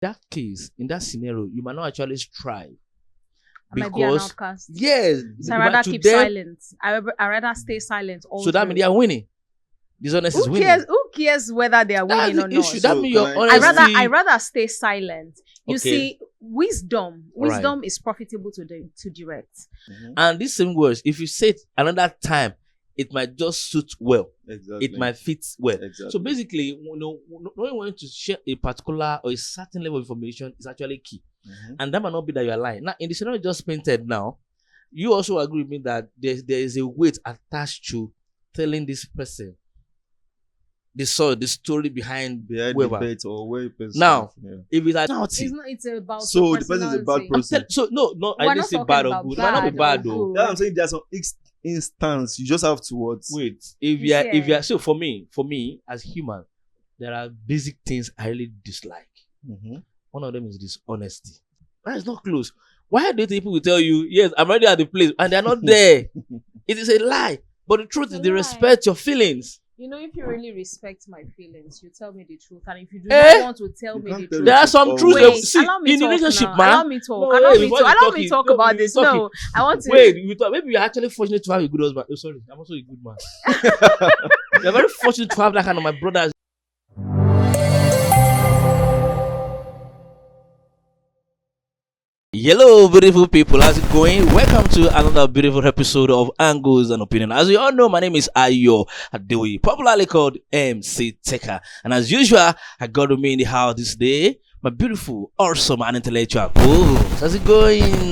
That case, in that scenario, you might not actually strive. I might be an Because, outcast. yes, So I but rather to keep them, silent. I rather stay silent all so that means they are winning. Dishonest is Who winning. cares? Who cares whether they are That's winning the or not? issue. That So means can your I- honesty. I rather stay silent. You Okay. see, wisdom Alright. is profitable to direct. And these same words, if you say it another time, it might just suit well. Exactly. It might fit well. Exactly. So basically, knowing when to share a particular or a certain level of information is actually key. And that might not be that you are lying. Now, in the scenario just painted now, you also agree with me that there is a weight attached to telling this person the story behind the whoever. bet or where a person. Now, Yeah. if it's It's naughty, not. It's about. So your the person is a bad personality. person. so no, We're I didn't not say talking bad or about good. It might not be bad bad or though. good. Yeah, I'm saying there's some instance you just have to what. Wait, if you are so for me as human, there are basic things I really dislike. One of them is dishonesty. That is not close. Why do people will tell you, yes, I'm already at the place, and they're not there? It is a lie. But the truth It's is a they lie. respect your feelings. You know, if you really respect my feelings, you tell me the truth. And if you do Eh? not want to tell You me can't the tell truth, There are some truths wait, that see allow me in talk relationship, now. man. Allow me talk. No, allow wait, me before talk. you Allow talk me it- talk no, about you this. talk No, I want to. Wait, maybe you're actually fortunate to have a good husband. Oh, sorry, I'm also a good man. You're very fortunate to have that kind of my brothers. Hello, beautiful people. How's it going? Welcome to another beautiful episode of Angles and Opinion. As you all know, my name is Ayo Adewi, popularly called MC Teka. And as usual, I got with me in the house this day, my beautiful, awesome, and intellectual co-host. How's it going?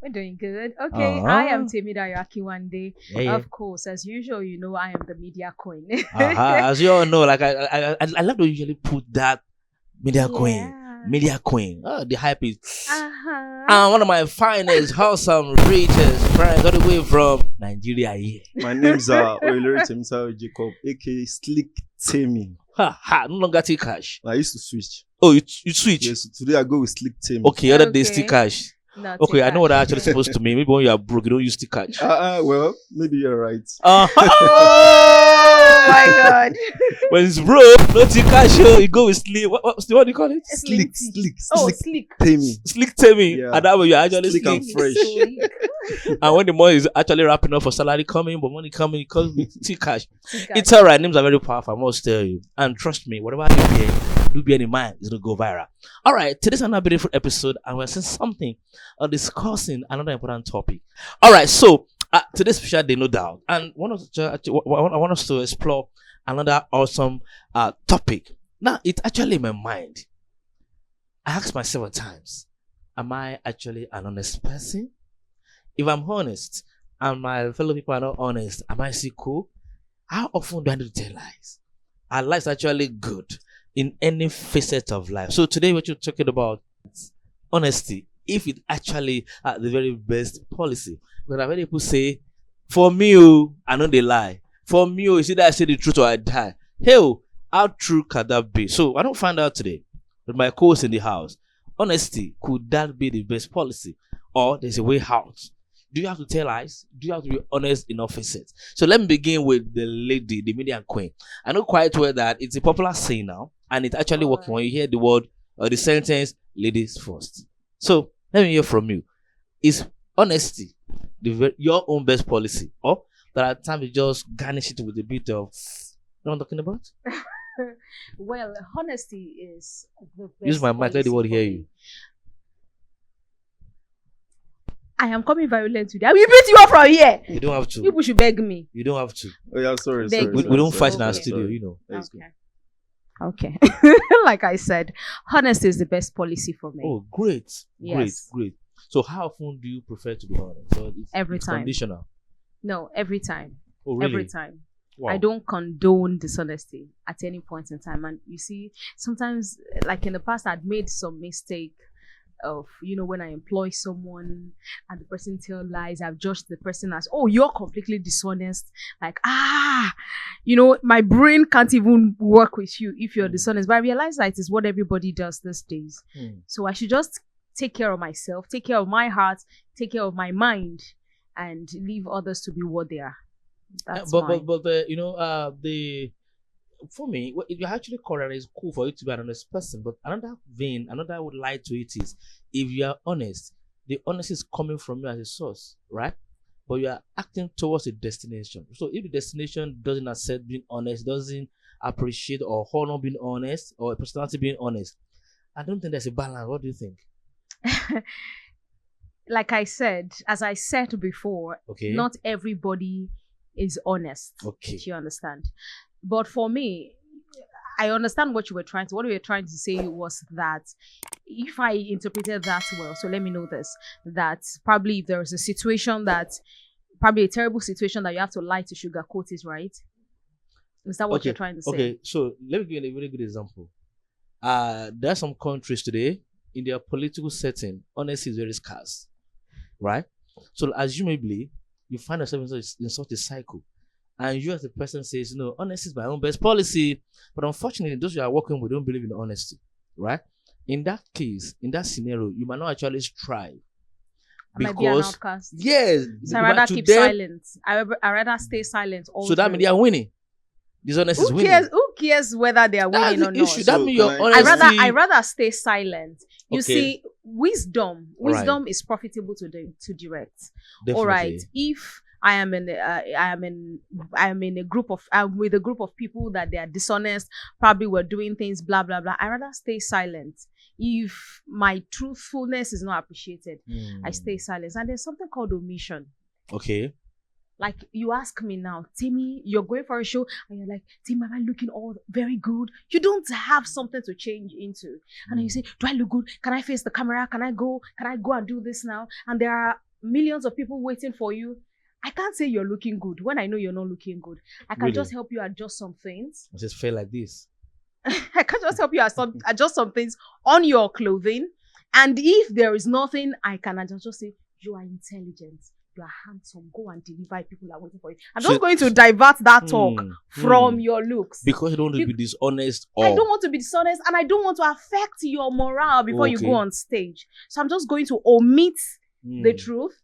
We're doing good. Okay, I am Temida Yakiwande. Yeah. Of course, as usual, you know I am the media queen. As you all know, like I love to usually put that media queen. Yeah. Media queen. Oh, the hype is. Uh-huh. And one of my finest, wholesome, richest friends all the way from Nigeria here. My name's Oilere Temisa Jacob, aka Slick Tammy. Ha, no longer take cash. I used to switch. Oh, you switch? Yes, today I go with Slick Tammy. Okay, other day Okay. still cash. No, Okay, take I know what that. that actually supposed to mean. Maybe when you are broke, you don't use still cash. Well, maybe you're right. Oh my God. When it's broke, no still cash, you go with sleep. What do you call it? Slick Oh, Slick slick. Tammy. Slick Tammy. Yeah. And that way you're actually Slick slick. and fresh. Slick. And when the money is actually wrapping up for salary coming, but money coming, it comes with still cash. Slick. It's alright. Names are very powerful. I must tell you. And trust me, whatever I do here, do bear in mind, it's gonna go viral. Alright, today's another beautiful episode, and we're saying something or discussing another important topic. Alright, so today's special day, no doubt, and I want us to explore another awesome topic. Now, it's actually in my mind. I ask myself at times, am I actually an honest person? If I'm honest, and my fellow people are not honest, am I still cool? How often do I need to tell lies? Are lies actually good in any facet of life? So today what you're talking about is honesty. If it actually the very best policy. Because I've heard people say, for me, I know they lie. For me, it's either I say the truth or I die. Hell, how true can that be? So I don't find out today with my co-host in the house. Honesty, could that be the best policy? Or there's a way out? Do you have to tell lies? Do you have to be honest in all facets? So let me begin with the lady, the media queen. I know quite well that it's a popular saying now, and it's actually working when you hear the word or the sentence, ladies first. So let me hear from you. Is honesty your own best policy? Or that at times you just garnish it with a bit of, you know what I'm talking about? Well, honesty is the best. Use my mic, let the world hear you. I am coming violent today. I will beat you up from here. You don't have to. People should beg me. You don't have to. Oh yeah, sorry. Beg We me. don't fight in our Okay. studio, you know. Let's go. Okay. Like I said, honesty is the best policy for me. Oh, great. Yes. Great. So how often do you prefer to be honest? So Every it's time. conditional. No, every time. Oh, really? Every time. Wow. I don't condone dishonesty at any point in time. And you see, sometimes, like in the past, I'd made some mistake of, when I employ someone and the person tell lies, I've judged the person as, oh, you're completely dishonest. Like, my brain can't even work with you if you're dishonest. But I realize that it is what everybody does these days. So I should just take care of myself, take care of my heart, take care of my mind, and leave others to be what they are. That's mine. But the for me, if you're actually correct, it's cool for you to be an honest person. But another vein, another would lie to it is if you are honest, the honesty is coming from you as a source, right? But you are acting towards a destination. So if the destination doesn't accept being honest, doesn't appreciate or honor being honest, or a personality being honest, I don't think there's a balance. What do you think? Like I said, as I said before, Okay. not everybody is honest. Okay. Do you understand? But for me, I understand what you were trying to. What you were trying to say was that if I interpreted that well, so let me know this: that probably if there is a situation that, probably a terrible situation that you have to lie to sugarcoat it, right? Is that what you're trying to say? Okay, so let me give you a very good example. There are some countries today in their political setting, honesty is very scarce, right? So assumably, you find yourself in such a cycle, and you as a person says, no, honesty is my own best policy. But unfortunately, those you are working with don't believe in honesty, right? In that case, in that scenario, you might not actually strive. I might be an outcast. Yes, So I rather keep silent. I rather stay silent. So that means they are winning. Dishonest is winning. Who cares whether they are That's winning or the not? issue. That So means your can I- honesty. I rather stay silent. You Okay. see, wisdom Right. is profitable to direct. Definitely. All right. If I am in a group of with a group of people that they are dishonest, probably were doing things blah blah blah, I rather stay silent. If my truthfulness is not appreciated, I stay silent. And there's something called omission. Okay. Like you ask me now, Timmy, you're going for a show and you're like, Timmy, am I looking all very good? You don't have something to change into. And then you say, do I look good? Can I face the camera? Can I go and do this now? And there are millions of people waiting for you. I can't say you're looking good when I know you're not looking good. I can Really? just help you adjust some things. I just feel like this. I can just help you adjust some things on your clothing. And if there is nothing, I can just say, you are intelligent. You are handsome. Go and deliver. People are waiting for you. I'm just going to divert that talk from your looks. Because you don't want to be dishonest. I don't want to be dishonest, and I don't want to affect your morale before you Okay. go on stage. So I'm just going to omit the truth.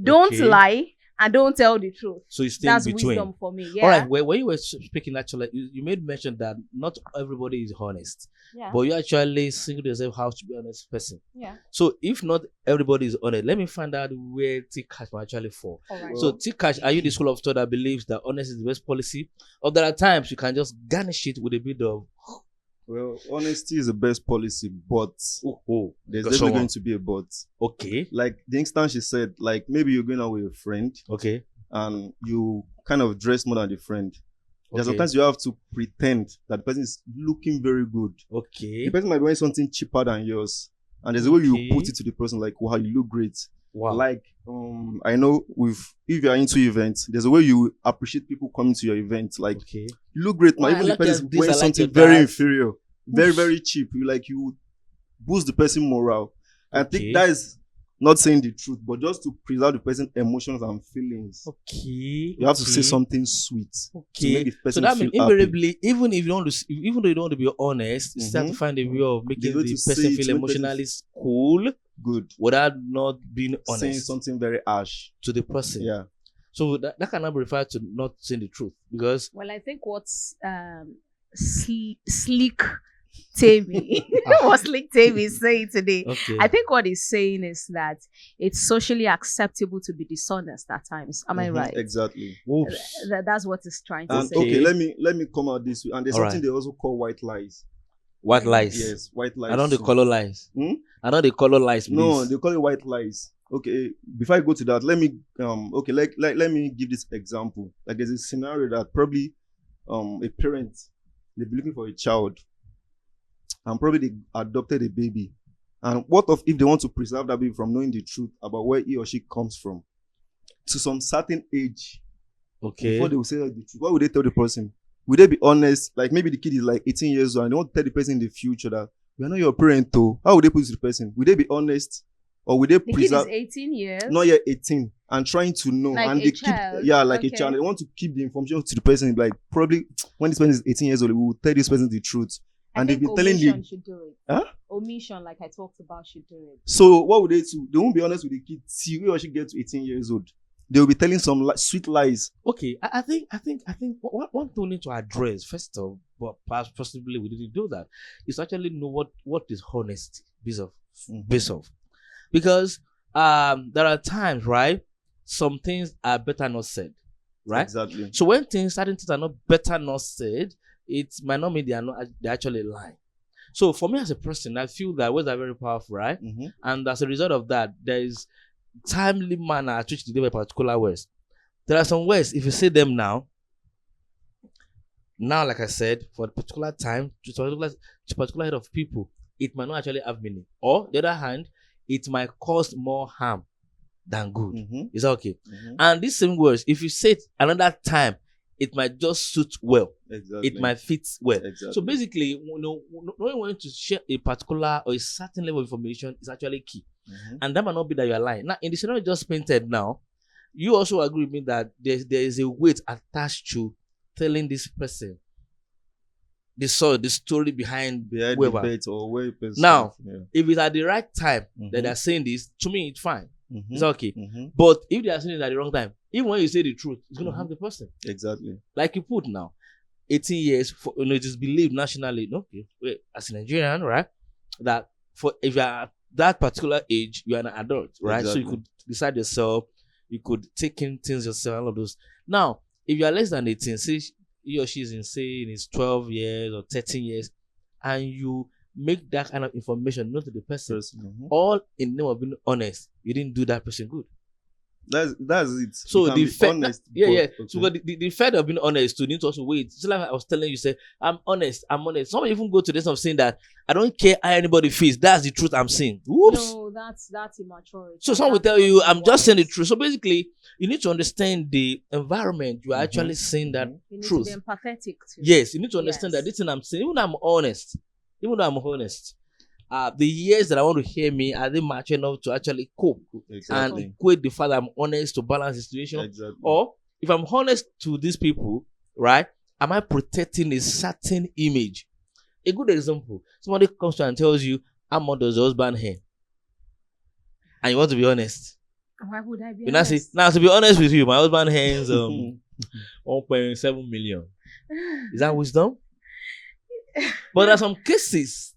Don't Okay. lie, and don't tell the truth. So you stay That's in between. wisdom for me. Yeah. All right. When you were speaking, actually, you made mention that not everybody is honest, Yeah. but you actually singled yourself how to be an honest person. Yeah. So if not everybody is honest, let me find out where T-Cash will actually fall. All right. So T-Cash, are you the school of thought that believes that honesty is the best policy, or there are times you can just garnish it with a bit of Well, honesty is the best policy, but there's Got definitely someone. going to be a but. okay, Like the instance she said, like maybe you're going out with a friend okay, and you kind of dress more than the friend. There's okay, sometimes you have to pretend that the person is looking very good. okay. The person might be wearing something cheaper than yours. And there's a way Okay. you put it to the person, like, wow, you look great. Wow. Like, I know if you're into events, there's a way you appreciate people coming to your event. Like, okay. you look great, Well, man. I Even like the person your this, wearing I like something your very that. inferior, very, Oof. very cheap. You boost the person morale. I Okay. think that is not saying the truth, but just to preserve the person's emotions and feelings. Okay. You have to say something sweet to Okay. make the So person that feel means happy. invariably, even if you don't, even though you don't want to be honest, you still have to find a way of making The way the to say person it, feel to make person emotionally cool Good. without not being Saying honest something very harsh. to the person. Yeah. So that cannot be referred to not saying the truth because Well, I think what's Sleek Tammy, what Sleek Tammy is saying today, okay. I think what he's saying is that it's socially acceptable to be dishonest at times. Am I Mhm, right? Exactly. Oops. That's what he's trying to And say. okay, let me come out this way. And there's All something right. they also call white lies. White lies. Yes, white lies. I know the too. color lies. Hmm? I know the color lies. Please. No, they call it white lies. Okay, before I go to that, let me let me give this example. Like there's a scenario that probably a parent, they'll be looking for a child and probably they adopted a baby. And what if they want to preserve that baby from knowing the truth about where he or she comes from to some certain age Okay. before they will say the truth? What would they tell the person? Would they be honest? Like maybe the kid is like 18 years old and they want to tell the person in the future that we are not your parent though. How would they put it to the person? Would they be honest? Or would they The kid preserve is 18 years. not yet 18 and trying to know Like and a they child. keep like Okay. a child. They want to keep the information to the person. Like probably when this person is 18 years old, we will tell this person the truth. I And they've think been telling omission you. should do it. Huh? Omission, like I talked about, should do it. So what would they do? They won't be honest with the kid till he or she gets to 18 years old. They will be telling some sweet lies. Okay. I think one thing we need to address first of but perhaps possibly we didn't do that. Is actually know what is honesty based of Mhm. based of. Because there are times, right? Some things are better not said, right? Exactly. So when certain things are not better not said, it might not mean they're actually lying. So for me as a person, I feel that words are very powerful, right? Mm-hmm. And as a result of that, there is timely manner at which to deliver particular words. There are some words, if you say them now, like I said, for a particular time, to particular head of people, it might not actually have meaning. Or the other hand, it might cause more harm than good. Mm-hmm. Is that okay? Mm-hmm. And these same words, if you say it another time, it might just suit well. Exactly. It might fit well. Exactly. So basically, knowing when to share a particular or a certain level of information is actually key. Mm-hmm. And that might not be that you're lying. Now, in the scenario just painted now, you also agree with me that there is a weight attached to telling this person the story behind the whoever. debate or where person. Now, Yeah. if it's at the right time Mhm. that they're saying this, to me, it's fine. Mhm. It's okay. Mhm. But if they are saying it at the wrong time, even when you say the truth, it's going to Mhm. harm the person. Exactly. Like you put now, 18 years, it is believed nationally, okay, as a Nigerian, right, that if you are at that particular age, you are an adult, right? So you Exactly. could decide yourself, you could take in things yourself, all of those. Now, if you are less than 18, say he or she is in his 12 years or 13 years, and you make that kind of information known to the person, Mhm. all in the name of being honest, you didn't do that person good. That's it. So You can the be fact, honest. yeah. but- So the fact of being honest, you need to also wait. So like I was telling you, say I'm honest. Some even go to this of saying that I don't care how anybody feels. That's the truth I'm saying. Whoops. No, that's immature. So some will tell you I'm just saying the truth. So basically, you need to understand the environment you are Mhm. actually saying that Mhm. You need truth. to be empathetic too. Yes, you need to understand Yes. that this thing I'm saying, even though I'm honest, the years that I want to hear me, are they mature enough to actually cope Exactly. and equate the fact that I'm honest to balance the situation? Exactly. Or if I'm honest to these people, right, am I protecting a certain image? A good example, somebody comes to and tells you, I'm on the husband here. And you want to be honest. Why would I be You now say, honest? now to be honest with you, my husband hands 1.7 million. Is that wisdom? But there are some cases,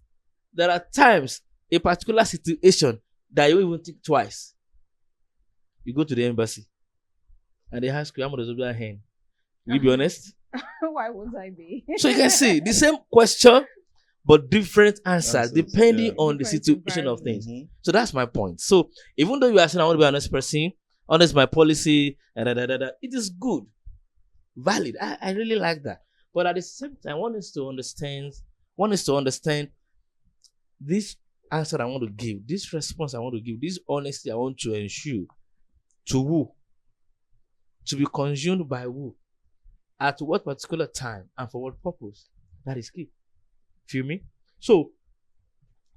there are times, a particular situation that you even think twice. You go to the embassy and they ask you, I'm on the husband hand. Will you be honest? Why won't I be? So you can see the same question, but different answers Answers, depending yeah. on the Different situation of environment. things. Mhm. So that's my point. So even though you are saying I want to be an honest person, honest my policy, it is good, valid. I really like that. But at the same time, one is to understand this answer I want to give, this response I want to give, this honesty I want to ensure to who? To be consumed by who? At what particular time and for what purpose? That is key. Feel me? So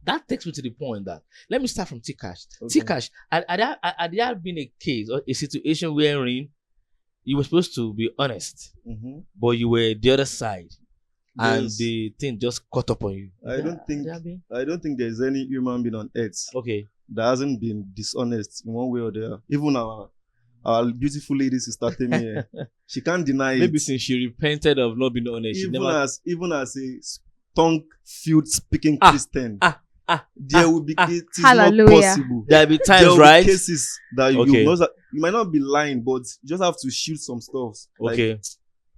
that takes me to the point that let me start from T-Cash. Okay. T-Cash, had there been a case or a situation wherein you were supposed to be honest, Mhm. but you were the other side, and There's- the thing just caught up on you? I don't think Had there been? I don't think there's any human being on earth Okay. that hasn't been dishonest in one way or the other. Even our beautiful lady sister Temi, here, she can't deny Maybe it. since she repented of not being honest, she Even never. even as a tongue-filled speaking Ah, Christian, ah, there will be it is Hallelujah. not possible. There'll be There times, will be right? cases that Okay. you might not be lying, but you just have to shoot some stuff. Like, Okay.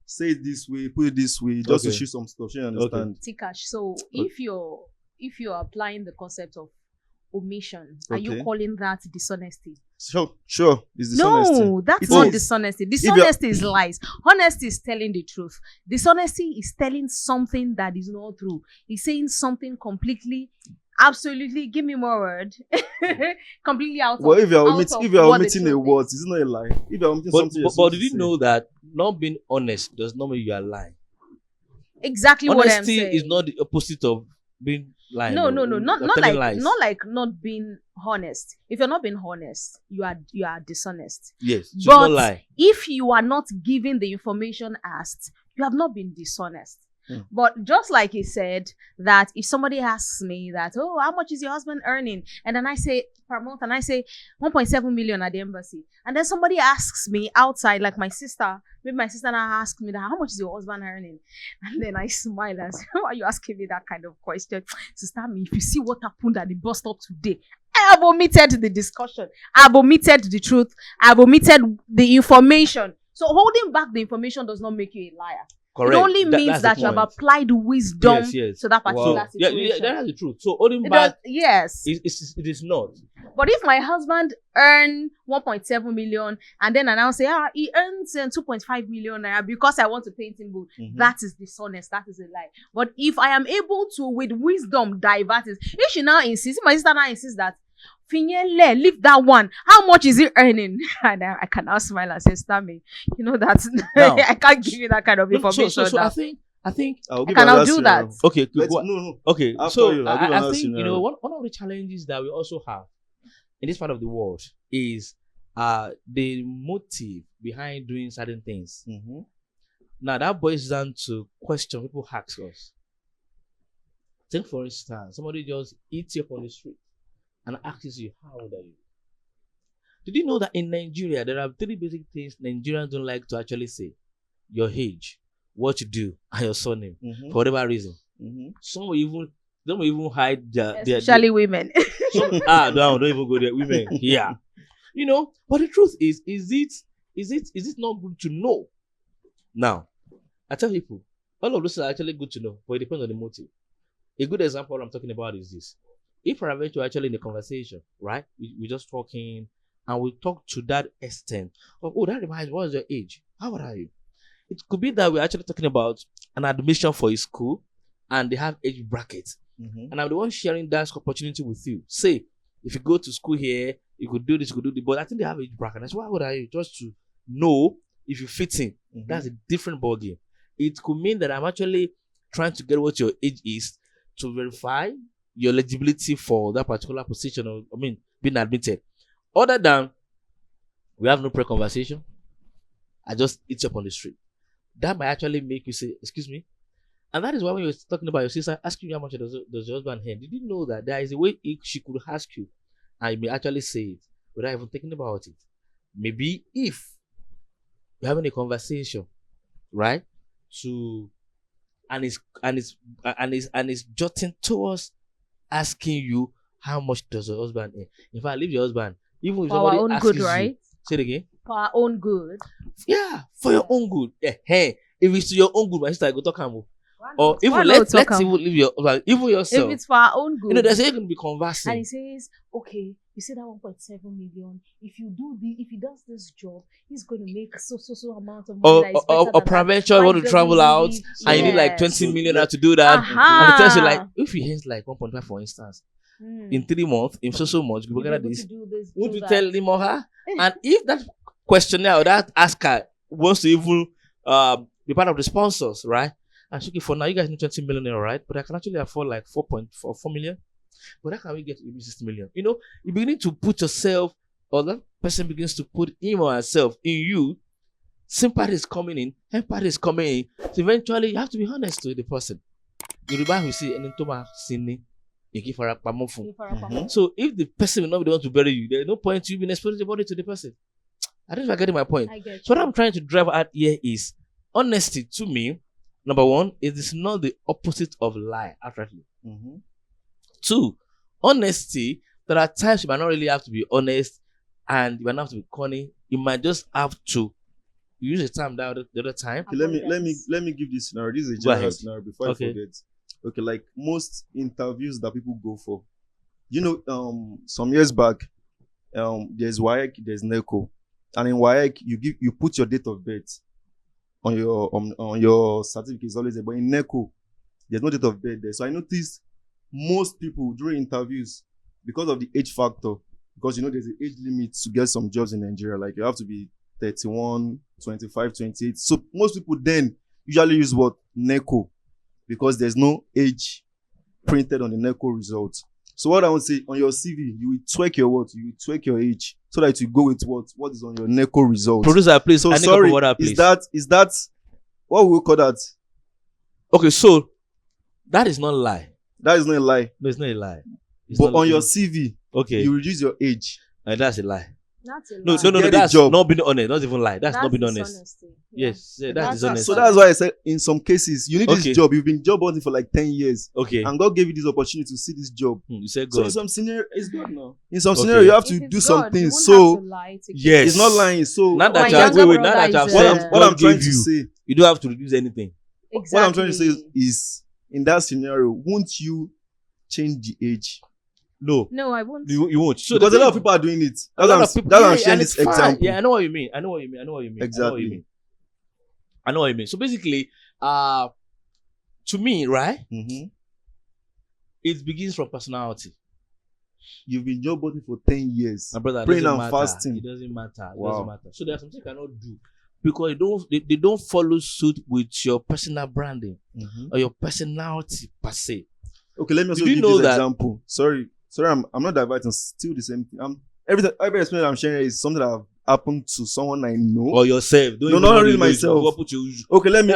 say it this way, put it this way, just to Okay. shoot some stuff. You understand? Tikash. So if you're applying the concept of omission, are you Okay. calling that dishonesty? Sure. It's dishonesty. No, that's It not is. dishonesty. you're- Dishonesty is lies. Honesty is telling the truth. Dishonesty is telling something that is not true. It's saying something completely, absolutely, give me more word, completely out Well, of if you're out omitting, of if you're what the omitting a truth word, is. it's not a lie. If you're omitting But, something, you're but supposed did to you say. know that not being honest does not mean you are lying? Exactly what I'm Honesty saying. is not the opposite of being lying. No, or not telling like lies. not being honest. If you're not being honest, you are dishonest. Yes, so But not lie. if you are not giving the information asked, you have not been dishonest. But just like he said, that if somebody asks me that, oh, how much is your husband earning? And then I say per month, and I say 1.7 million at the embassy. And then somebody asks me outside, like my sister, maybe my sister now asks me that, how much is your husband earning? And then I smile and say, why are you asking me that kind of question? Sister, me, if you see what happened at the bus stop today, I have omitted the discussion. I've omitted the truth. I've omitted the information. So holding back the information does not make you a liar. Correct. It only means that you have applied wisdom to that particular situation. Yeah, that's the truth. So holding it back, yes, it is not. But if my husband earn 1.7 million and then I now say, he earns 2.5 million naira because I want to paint him good, that is dishonest. That is a lie. But if I am able to, with wisdom, divert it, if she now insists, if my sister now insists that, Finyele, leave that one. How much is he earning? And I can now smile and say, Stammy, you know that I can't give you that kind of information. So I think I cannot do that. Okay, good. No. Okay, After so you, I think one of the challenges that we also have in this part of the world is the motive behind doing certain things. Now that boils down to question people ask us. Take for instance, somebody just eats you up on the street and asks you, how old are you? Did you know that in Nigeria, there are 3 basic things Nigerians don't like to actually say? Your age, what you do, and your surname, for whatever reason. Some will even hide especially women. Don't even go there. Women, yeah. You know, but the truth is it not good to know? Now, I tell people, all of this are actually good to know, but it depends on the motive. A good example of what I'm talking about is this. If we're actually in a conversation, right? We're just talking, and we talk to that extent of, oh, that reminds me, what is your age? How old are you? It could be that we're actually talking about an admission for a school, and they have age brackets. And I'm the one sharing that opportunity with you. Say, if you go to school here, you could do this, you could do this, but I think they have age bracket. That's why would I just to know if you fit in. That's a different ballgame. It could mean that I'm actually trying to get what your age is to verify your eligibility for that particular position, or being admitted. Other than we have no pre-conversation, I just eat you up on the street. That might actually make you say, excuse me. And that is why when you're talking about your sister asking you how much does your husband earn, did you know that there is a way she could ask you and you may actually say it without even thinking about it? Maybe if you're having a conversation, right? And it's jotting towards asking you how much does your husband earn. In fact, leave your husband. Even if for our own good, you, right? say it again. For our own good. Yeah, for your own good. Hey, if it's to your own good, my sister, I go talk about. Or even let's even leave even yourself. If it's for our own good. You know, there's going to be conversing. And he says, okay, you say that 1.7 million. If he does this job, he's going to make so amount of money. Or prevention, you want to travel out, and you need like 20 million to do that. And it tells you like, if he earns like 1.5, for instance, in 3 months, in so much, you look at this. Would you tell him or her? And if that questionnaire or that asker wants to even be part of the sponsors, right? And so, okay, for now, you guys need 20 million, right? But I can actually afford like 4 million. But how can we get to 60 million? You know, you begin to put yourself, or that person begins to put him or herself in you. Sympathy is coming in, empathy is coming in. So eventually, you have to be honest to the person. Yoruba will say, so if the person will not be the one to bury you, there's no point to you being exposing your body to the person. I don't know if you're getting my point. So what I'm trying to drive at here is honesty. To me, number one, it is not the opposite of lie, outrightly. 2, honesty. There are times you might not really have to be honest, and you might not have to be corny. You might just have to use the time the other time. Okay, let me give this scenario. This is a general scenario before I forget. Okay, like most interviews that people go for, you know, some years back, there's WAEC, there's NECO, and in WAEC you put your date of birth on your certificate. Is always there, but in NECO there's no date of birth there. So I noticed most people during interviews, because of the age factor, because you know there's an age limit to get some jobs in Nigeria, like you have to be 31, 25, 28. So most people then usually use what? NECO, because there's no age printed on the NECO results. So what I want to say, on your CV, you will tweak your what? You will tweak your age so that you go with what is on your NECO results. Producer, please. So sorry, is that what we call that? Okay, so that is not a lie. That is not a lie. No, it's not a lie. It's But not on a your lie. CV, Okay, you reduce your age. that's a lie. That's a lie. No, To get a that's job. not being honest. Not even lie. That's not being honest. dishonesty. Yeah. Yes, yeah, that's That's dishonest. So that's why I said in some cases you need Okay. this job. You've been job hunting for like 10 years, Okay. and God gave you this opportunity to see this job. You said So God. in some scenario, it's God now. In some Okay. scenario, you have If to it's do God, some you things. won't So have to lie to Yes. it's not lying. So Now My that you younger have, wait, now brother that you have is, what said I'm God trying gave to you, say, you don't have to reduce anything. Exactly. what I'm trying to say is in that scenario, won't you change the age? No, No, I won't. you won't. So Because the a lot thing- of people are doing it. a lot of people. That's why I'm yeah, sharing and this it's fine. example. Yeah, I know what you mean. I know what you mean. I know what you mean. Exactly. I know what you mean. So basically, to me, right, Mm-hmm. it begins from personality. You've been job hunting for 10 years. My brother, it Praying doesn't and matter. fasting. It doesn't matter. It Wow. doesn't matter. So there are some things you cannot do because they don't follow suit with your personal branding Mm-hmm. or your personality per se. Okay, let me also Did you give know this that- example. Sorry, I'm not diverting. Still the same thing. Every experience I'm sharing is something that have happened to someone I know. Or yourself. Don't No, even not know really the age. myself. Go put your- Okay, let me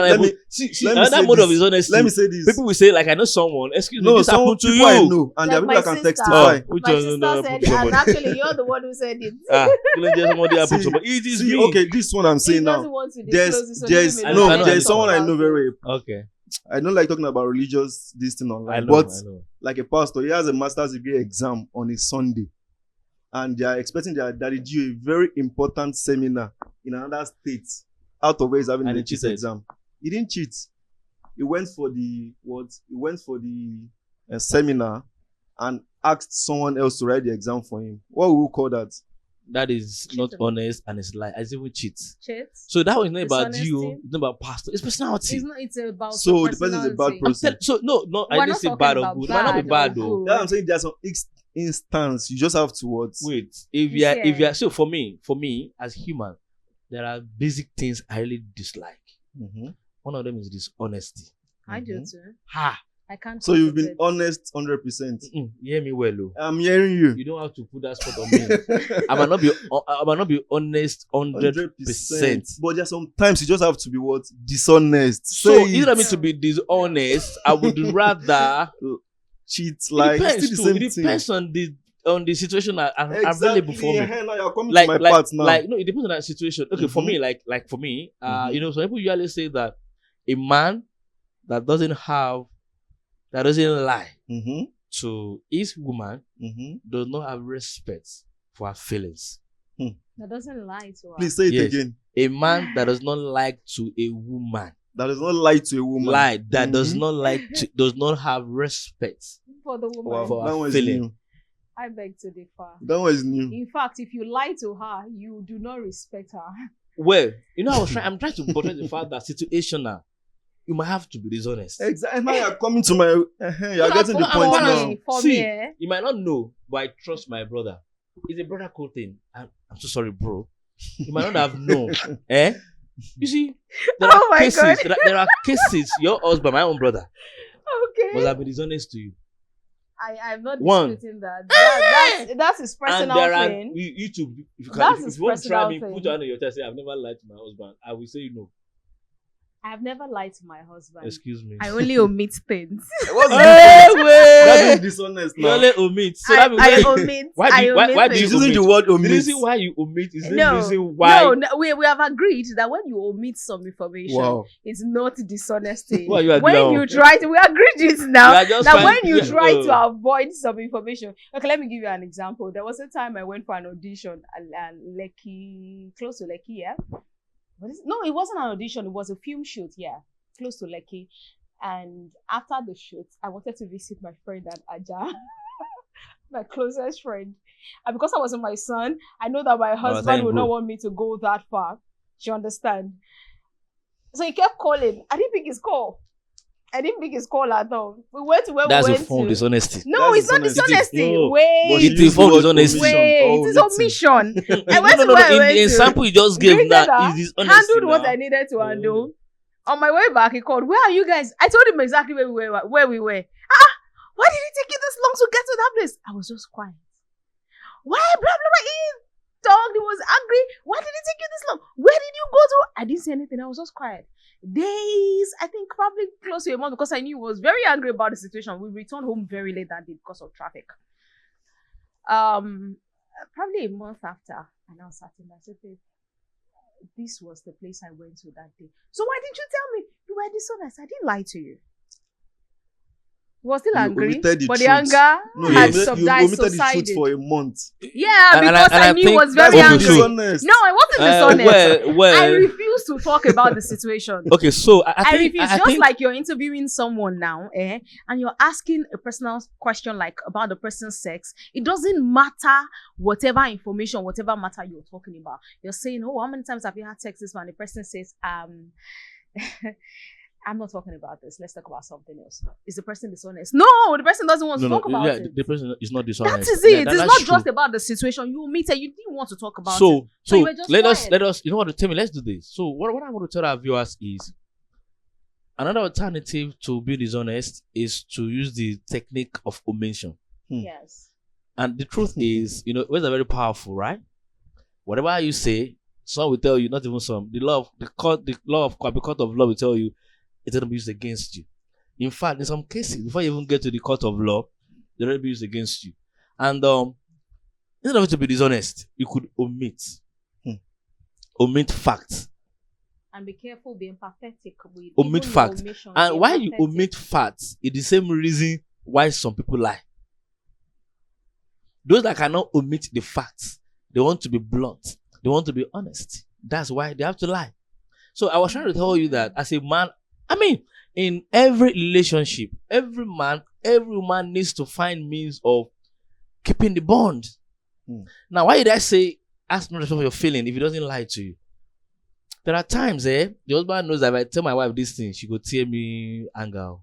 see, let me another say mode of this. dishonesty. let me say this. People will say, like, I know someone. Excuse me, No, this some happened to people I you. know, and there are Like people that my can sister. testify. Which My one sister happened said, to somebody? and actually, you're the one who said it. Somebody happened to See, somebody. It is See, me. okay, this one I'm He saying doesn't now. want to There's disclose it, so there's maybe no, we can there's talk someone I about know it. very. Okay. I don't like talking about religious this thing I online, know. but I know. like a pastor, he has a master's degree exam on a Sunday, and they are expecting that he do a very important seminar in another state out of where he's having And the he cheat cheated. exam. He didn't cheat. He went for the seminar and asked someone else to write the exam for him. What would we call that? That is not Cheating. honest and it's lie. As if we cheat. Cheat. So that was not about Dishonesty. you. It's not about pastor. It's personality. It's not. It's about So your the person is a bad personality. person. So no, I We're didn't not say talking bad or about good. It might not be bad bad or though. good. That's what I'm saying. There's some instance you just have to what? Wait, if you are so for me as human, there are basic things I really dislike. Mm-hmm. One of them is dishonesty. I do Mhm. too. Ha! I can't. So you've been concentrate. honest 100%. You hear me well, oh. I'm hearing you. You don't have to put that spot on me. I might not be honest 100%. But there's sometimes you just have to be what? Dishonest. So Say you don't it. mean to be dishonest. I would rather Cheat it like depends it's too. still the It same depends on the situation thing. available for me. Now you're coming Like to my part now. like no, it depends on that situation. Okay, for Mhm. me, like for me, Mhm. you know, some people usually say that a man that doesn't lie Mm-hmm. to his woman Mm-hmm. does not have respect for her feelings. That doesn't lie to us. Please say it Yes. again. A man that does not like to a woman, That does not lie to a woman. lie that does Mhm. not does not have respect. For the woman. Wow, For that a one is feeling. new. I beg to differ. That one is new. In fact, if you lie to her, you do not respect her. Well, you know, I'm trying to portray the fact that situational, you might have to be dishonest. Exactly. Now you're coming to my. You're No, getting the for point me, now. For See, me, eh? You might not know, but I trust my brother. It's a brother code thing. I'm so sorry, bro. You might not have known. Eh? You see, there Oh are my cases. God. There are cases. Your husband, my own brother, Okay. must have been dishonest to you. I'm not One. disputing that. That's his And personal there are thing. YouTube. If you can, That's if his you want to try personal me, thing. put your hand on your chest. Say, I've never lied to my husband. I will say no. I've never lied to my husband. Excuse me. I only omit things. What's Hey, That's wait. dishonest You now. only omit. So I, that means I why- omit. why do I you- why- omit why do you He's things. using omit? the word the omit. reason why you omit is the No, reason why. No, we have agreed that when you omit some information, Wow. it's not dishonesty. Why you agree When now? you try to, we agreed it now. You are just Now, trying- when you yeah, try uh, to avoid some information, okay, let me give you an example. There was a time I went for an audition at Lekki, close to Lekki, yeah. No, it wasn't an audition. It was a film shoot, yeah, close to Lekki. And after the shoot, I wanted to visit my friend at Aja, my closest friend. And because I was with my son, I know that my husband thank would bro. not want me to go that far. Do you understand? So he kept calling. I didn't pick his call. At all. We went to where That's we a went form of to. dishonesty. No, That's it's not dishonesty. dishonesty. No. But Wait. she It's used a form the of word dishonesty. omission. Wait, Oh, it is listen. omission. I went no, to no, where I no. In went the to. example you just gave Greeted now her, is dishonesty handled what now. I needed to Oh. handle. On my way back, he called. Where are you guys? I told him exactly where we were. Why did it take you this long to get to that place? I was just quiet. Why? Blah blah blah. He talked. He was angry. Why did it take you this long? Where did you go to? I didn't say anything. I was just quiet. Days, I think probably close to a month, because I knew he was very angry about the situation. We returned home very late that day because of traffic. Probably a month after, and I was sat in, I said, babe, this was the place I went to that day. So why didn't you tell me? You were dishonest. I didn't lie to you. He was still angry, but the anger had subsided. You omitted the truth for a month. Yeah, because I knew he was very angry. Dishonest. No, I wasn't dishonest. Well, I refuse to talk about the situation. Okay, so I refuse. Just like you're interviewing someone now, and you're asking a personal question like about the person's sex. It doesn't matter whatever information, whatever matter you're talking about. You're saying, oh, how many times have you had sex this one? The person says, I'm not talking about this. Let's talk about something else. Is the person dishonest? No, the person doesn't want to talk about it. The person is not dishonest. That is it. It's not just about the situation. You admitted you didn't want to talk about it. So let us. You know what? Tell me. Let's do this. So what I want to tell our viewers is another alternative to be dishonest is to use the technique of omission. Yes. And the truth is, words are very powerful, right? Whatever you say, some will tell you, not even some. The law of love will tell you it's going to be used against you. In fact, in some cases, before you even get to the court of law, they're going to be used against you. And instead of it to be dishonest, you could omit. Omit facts. And be careful being pathetic with omit facts. And why you omit facts is the same reason why some people lie. Those that cannot omit the facts, they want to be blunt. They want to be honest. That's why they have to lie. So I was trying to tell you that as a man, in every relationship, every man, every woman needs to find means of keeping the bond. Now, why did I say ask not for your feeling if he doesn't lie to you? There are times, the husband knows that if I tell my wife this thing, she go tear me anger.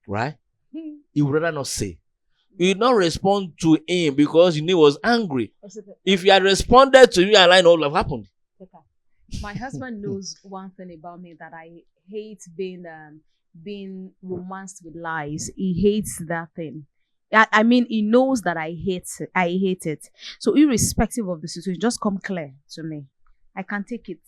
Right? He would rather not say. You did not respond to him because you knew he was angry. If you had responded to you and I know what would have happened. My husband knows one thing about me, that I hate being romanced with lies. He hates that thing. He knows that I hate it. So irrespective of the situation, just come clear to me. I can take it.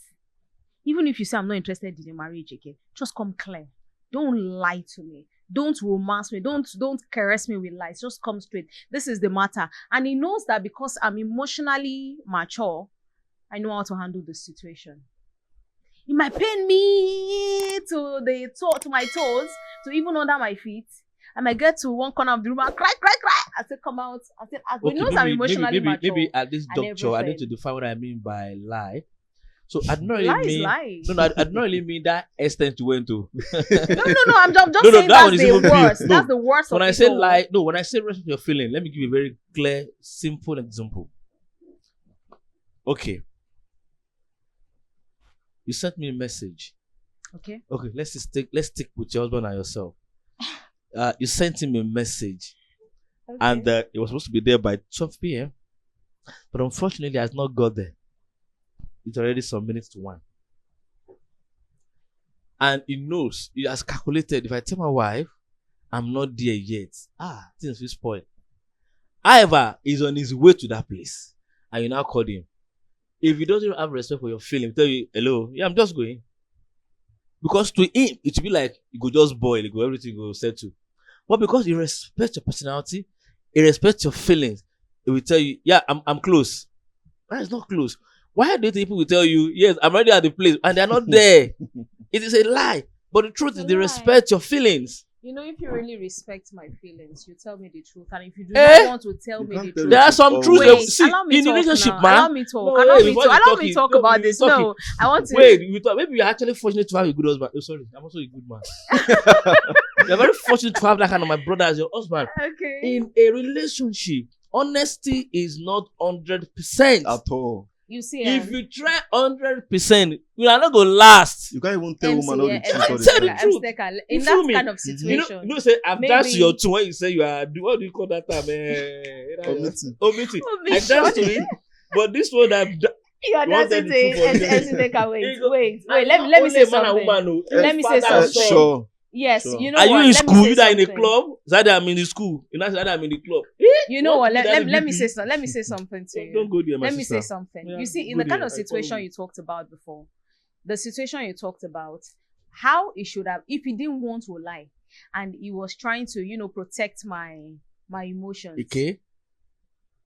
Even if you say I'm not interested in a marriage, okay, just come clear. Don't lie to me. Don't romance me. Don't caress me with lies. Just come straight. This is the matter. And he knows that because I'm emotionally mature, I know how to handle the situation. It might pain me to my toes, to even under my feet. I might get to one corner of the room and cry. I say, come out. He knows I'm emotionally mature. Maybe at this juncture, I need to define what I mean by lie. So I don't really I don't really mean that extent you went to. No. I'm just saying that's the worst. That's the worst. When I say lie, when I say rest of your feeling, let me give you a very clear, simple example. Okay. You sent me a message. Okay. Let's stick with your husband and yourself. You sent him a message, and it was supposed to be there by 12 p.m. But unfortunately, it has not got there. It's already some minutes to 1. And he knows, he has calculated, if I tell my wife I'm not there yet, things will spoil. However, he's on his way to that place, and you now call him. If he doesn't have respect for your feeling, tell you, hello, I'm just going. Because to him, it will be like, you go just boil, everything will settle. But because he respects your personality, he respects your feelings, he will tell you, I'm close. That is not close. Why do people will tell you, yes, I'm already at the place, and they're not there? It is a lie. But the truth is they respect your feelings. If you really respect my feelings, you tell me the truth. And if you do not want to tell me the truth, there are some truths. See, in relationship, man. Allow me to talk about this. No, I want to. Wait, maybe you're actually fortunate to have a good husband. Oh, sorry, I'm also a good man. You're very fortunate to have that kind of my brother as your husband. Okay. In a relationship, honesty is not 100% at all. You see, if you try 100%, you are not gonna last. You can't even tell woman all the truth. Tell the truth. In that kind of situation, you say I've danced to your tune when you say you are. What do you call that time? Omitting. I danced to it, but this one I've. You are dancing to it. Wait. Let me say something. Let me say something. Sure. Yes, Sure. you know Are what? you in Let me school? say You that in the something. club? Is that I'm in the school? You know, that I'm in the club. You know what? What? Let me BP? say something. Let me say something to you. Don't go there, my Let me sister. say something. Yeah, You see, in go the kind there. of I follow situation you. you talked about before, the situation you talked about, how it should have, if he didn't want to lie, and he was trying to, protect my emotions. Okay.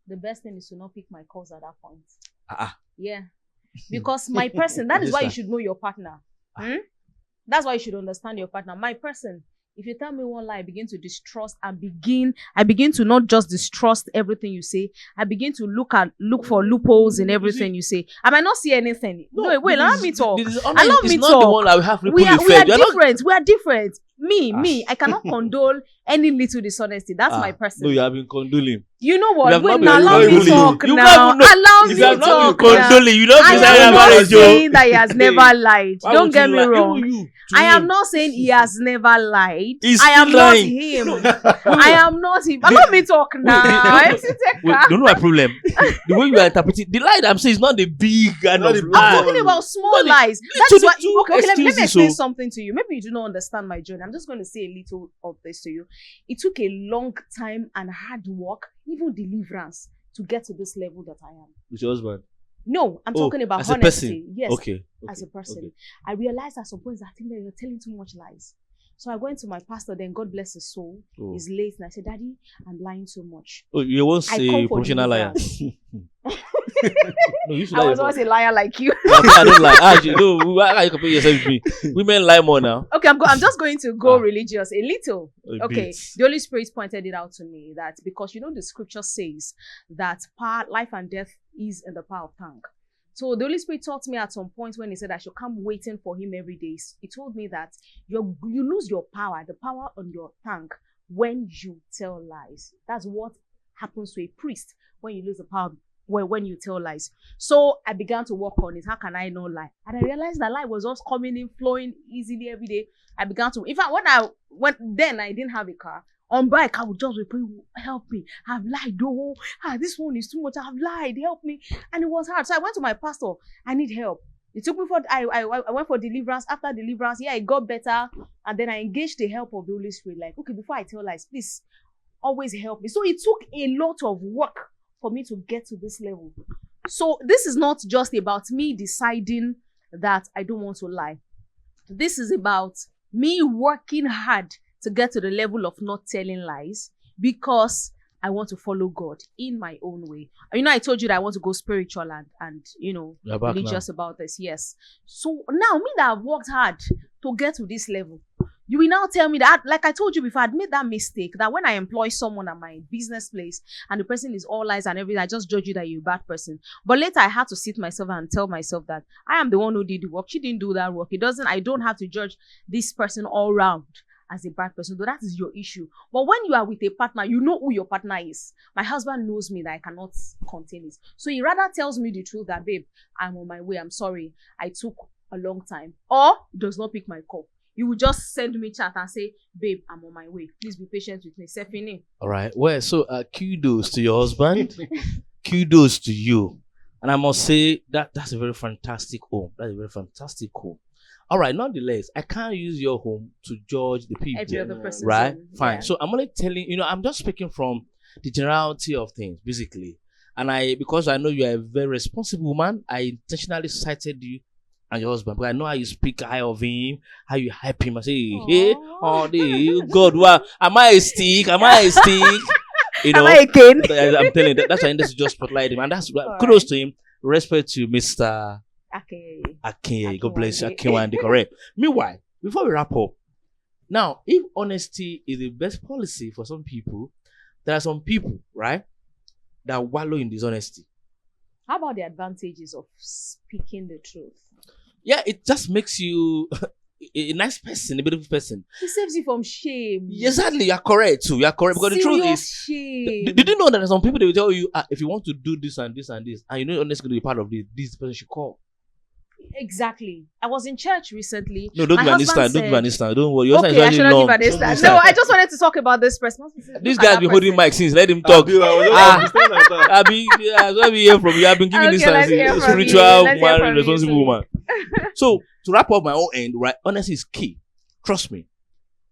The best thing is to not pick my calls at that point. Ah. Yeah, because my person. That is why you Sister. should know your partner. That's why you should understand your partner. My person. If you tell me one lie, I begin to distrust and I begin to not just distrust everything you say. I begin to look for loopholes in everything you say. I might not see anything. No, wait, allow me talk. Allow me not the one talk. that we have We people are effect. You're not- different. We are different. Me, I cannot condole any little dishonesty. That's my person. No, you have been condoling. You know You what? have Wait, not now been allow me condoling. talk You now. can't even know- Allow You me have not talk been now. condoling. You don't I desire am not marriage, yo. saying that he has never lied. Why Don't would get you me lie? wrong. Even you, to I am him. not saying he has never lied. He's I am still not lying. him. No. I am not him. Allow me talk now. Wait, don't know my problem. The way you are interpreting the lie that I'm saying is not the big kind Not of the big lie. I'm talking about small Not the lies. That little is why. little Okay, let me excuses, explain so- something to you. Maybe you do not understand my journey. I'm just going to say a little of this to you. It took a long time and hard work, even deliverance, to get to this level that I am. With your husband. No, I'm talking about as a honesty. person. Yes, Okay. as a person. Okay. I realized at some point that I think that you're telling too much lies. So I went to my pastor, then God bless his soul. Oh. He's late. And I said, Daddy, I'm lying so much. Oh, you won't I say come for professional liar. deliverance. No, you should I lie. was always a liar like you. I don't lie. Actually, no, why are you comparing yourself with me? Women lie more now. Okay, I'm just going to go Ah. religious a little. A Okay, bit. the Holy Spirit pointed it out to me that because the scripture says that life and death is in the power of tongue. So the Holy Spirit taught me at some point when he said I should come waiting for him every day. He told me that you lose your power, the power on your tongue, when you tell lies. That's what happens to a priest when you lose the power when you tell lies. So I began to work on it. How can I not lie? And I realized that lie was just coming in, flowing easily every day. I began to, in fact, then I didn't have a car. On bike, I would just be praying, help me. I've lied. Oh, this one is too much. I've lied. Help me. And it was hard. So I went to my pastor. I need help. It took me I went for deliverance. After deliverance, it got better. And then I engaged the help of the Holy Spirit. Like, okay, before I tell lies, please always help me. So it took a lot of work for me to get to this level. So this is not just about me deciding that I don't want to lie. This is about me working hard to get to the level of not telling lies because I want to follow God in my own way. I told you that I want to go spiritual and You're back religious about this. Yes. So now me that I've worked hard to get to this level, you will now tell me that, like I told you before, I'd made that mistake that when I employ someone at my business place and the person is all lies and everything, I just judge you that you're a bad person. But later I had to sit myself and tell myself that I am the one who did the work. She didn't do that work. I don't have to judge this person all round as a bad person. So that is your issue. But when you are with a partner, you know who your partner is. My husband knows me that I cannot contain it. So he rather tells me the truth that, babe, I'm on my way. I'm sorry. I took a long time. Or does not pick my call. He will just send me chat and say, babe, I'm on my way. Please be patient with me. Sefini. All right. Well, so kudos to your husband. Kudos to you. And I must say that's a very fantastic home. That's a very fantastic home. All right. Nonetheless, I can't use your home to judge the people. Every other person. Right? Fine. Yeah. So I'm only telling, I'm just speaking from the generality of things, basically. And because I know you are a very responsible woman, I intentionally cited you and your husband, but I know how you speak high of him, how you hype him. I say, hey, God, wow, am I a stick? Am I a stick? Am I a cane? I'm telling you, that's why I need to just spotlight him. And that's kudos to him. Respect to Mr. Akinye. God bless you. Akinwande, correct. Meanwhile, before we wrap up, now, if honesty is the best policy for some people, there are some people, right, that wallow in dishonesty. How about the advantages of speaking the truth? Yeah, it just makes you a nice person, a beautiful person. It saves you from shame. Exactly, you're correct too. You're correct. Because the truth is, shame. did you know that some people, they will tell you, if you want to do this and this and this, and you know you're not going to be part of this person should call. Exactly. I was in church recently. No, don't My give an husband instant. Don't said- give an instant. Don't worry. Your Okay, I instant is should actually not long. give an Don't instant. No, I just wanted to talk about this person. This Look guy's at been that holding person. mic since. Let him talk. I've been hearing from you. I've been giving Okay, instance. let's hear A from you. spiritual Let's hear woman, from you, responsible please. woman. So to wrap up my own end, right? Honesty is key. Trust me.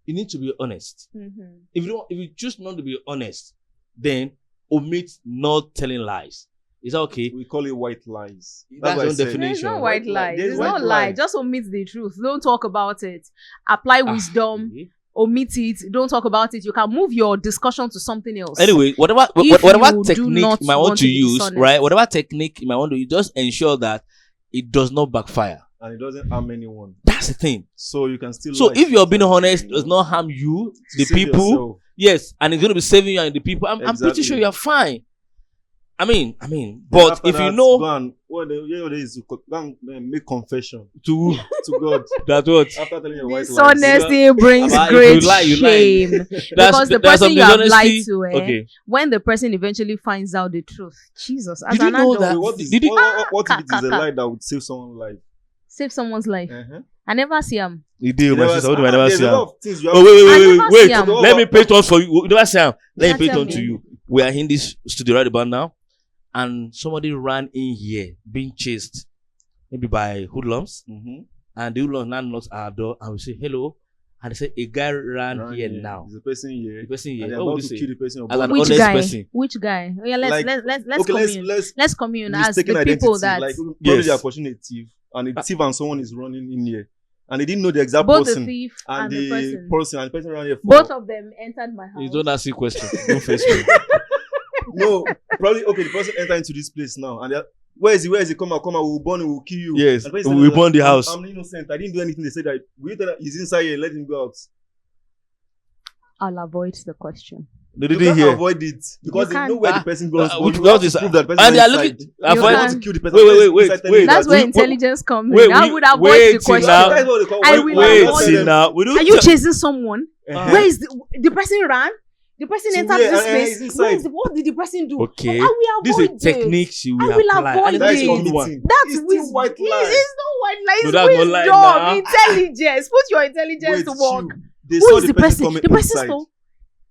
you need to be honest. Mm-hmm. If you choose not to be honest, then omit not telling lies. Is that okay? We call it white lies. That's what I your said. definition. There's no White white lies. There's There's white no lie. lie. Just omit the truth. Don't talk about it. Apply wisdom. Okay. Omit it. Don't talk about it. You can move your discussion to something else. Anyway, whatever If whatever you do technique not you might want want to to be use, dishonest. right? Whatever technique you might want to use, just ensure that it does not backfire. And it doesn't harm anyone. That's the thing. So you can still. So lie if you're being sometimes, honest, it you does know, not harm you, the save people. yourself. Yes, and it's going to be saving you and the people. I'm pretty Exactly. sure you're fine. I mean, Then but after if you that, know go and, what the is to go and make confession to to God that what after telling your white lies. Dishonesty brings About if great you lie, you lie. shame. Because the there's person some you have lied dishonesty. to, Okay. when the person eventually finds out the truth, Jesus, as Did you an know adult, that? Wait, what is Did you- what if it is a Kaka. lie that would save someone's life? save someone's life. Uh-huh. I never see him. You did, You my never- sister. What do I never there's see? a am? lot of things you have Oh, wait, I wait, never wait, see am. wait. Let me paint one for you. You never see am. Let Yeah, me paint tell one to me. you. We are in this studio right about now, and somebody ran in here being chased, maybe by hoodlums, Mhm. and the hoodlums now knocks our door, and we say hello, and they say a guy ran Around here here. now. There's a person here. The person And here. they're What about would you to say? kill the person. As an Which honest guy? person. Which guy? Oh, yeah, let's Like, let's okay, commune. let's Commune as mistaken the identity. people that Like probably Yes. they are pushing a thief, and a thief and someone is running in here, and they didn't know the exact both person the thief and and the person. and the person around here. Both of them entered my You house. don't ask you questions. Don't face me. No, probably okay. The person enter into this place now, and they're, where is he? Where is he? Come out! We'll burn him. We'll kill you. Yes, And the person we said, burn the house. I'm innocent. I didn't do anything. They said that. Will you tell that he's inside here? Let him go out. I'll avoid the question. They You didn't can't hear. avoid it because they can't. know where the person goes. but which you what have to is- prove that person and they are is looking. inside. I You find- can't. Want to kill the person. Wait, The wait, person wait, is inside wait. telling That's you where we- intelligence comes wait, in. I we- would avoid wait the till question. now. That's what they call I white will lie. Wait, avoid see them. now. We don't Are you tell- chasing someone? Uh-huh. Where is the person ran? The person So entered where- this he's space. inside. Where is what did the person do? Okay. I will This avoid is a technique she will I will apply. avoid And That it's is it. a committing. good one. That's It's still wisdom. white lie. It's not white lie. No, It's that's not wisdom. lie now. Intelligence. Put your intelligence Wait, to work. chill. They Who saw is the person? coming The person inside. stole.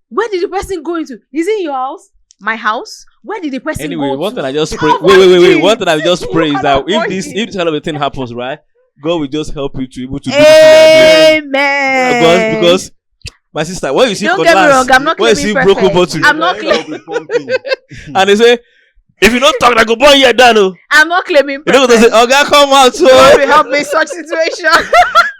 Where did the person go into? Is it your house? My house? Where did the person Anyway, go one to? thing I just pray. Avoid Wait. it. One thing I just pray is that Avoid if it. this kind of a thing happens, right, God will just help you to be able to do this thing Amen. because my sister, when you see Don't get me cutlass, wrong, I'm not when you claiming see perfect. broken bottle, I'm not The line will be pumping. and they say, if you don't talk, I go burn you down. Oh, I'm not claiming you know what they say? perfect. Oh, God, come out. God So, will help me in such situation.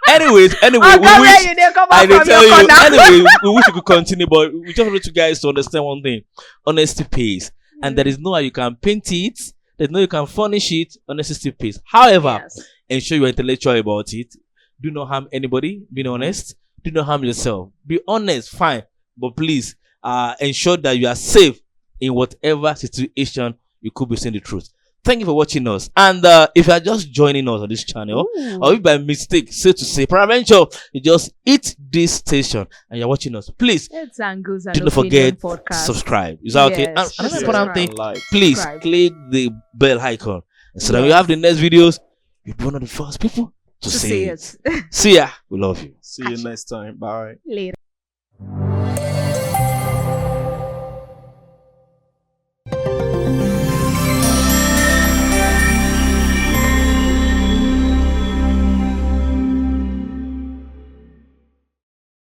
anyways, Oh, we God, where wish. you there? Come I out did from tell your you. corner. Anyway, we wish we could continue, but we just want you guys to understand one thing: honesty pays, and there is no way you can paint it. There's no way you can furnish it. Honesty still pays. However, Yes. ensure you're intellectual about it. Do not harm anybody. Be honest. Do not harm yourself. Be honest, fine, but please ensure that you are safe in whatever situation you could be saying the truth. Thank you for watching us. And if you are just joining us on this channel, Ooh. or if by mistake, say to say, peradventure, you just hit this station and you're watching us, please It's Angus and do not Opinion forget podcast. subscribe. Is that okay? Yes, And another share important thing, and like. please Subscribe. click the bell icon so that when you Yes. have the next videos, you'll be one of the first people to To see see it. it See ya. We love you. See you next time. Bye. later.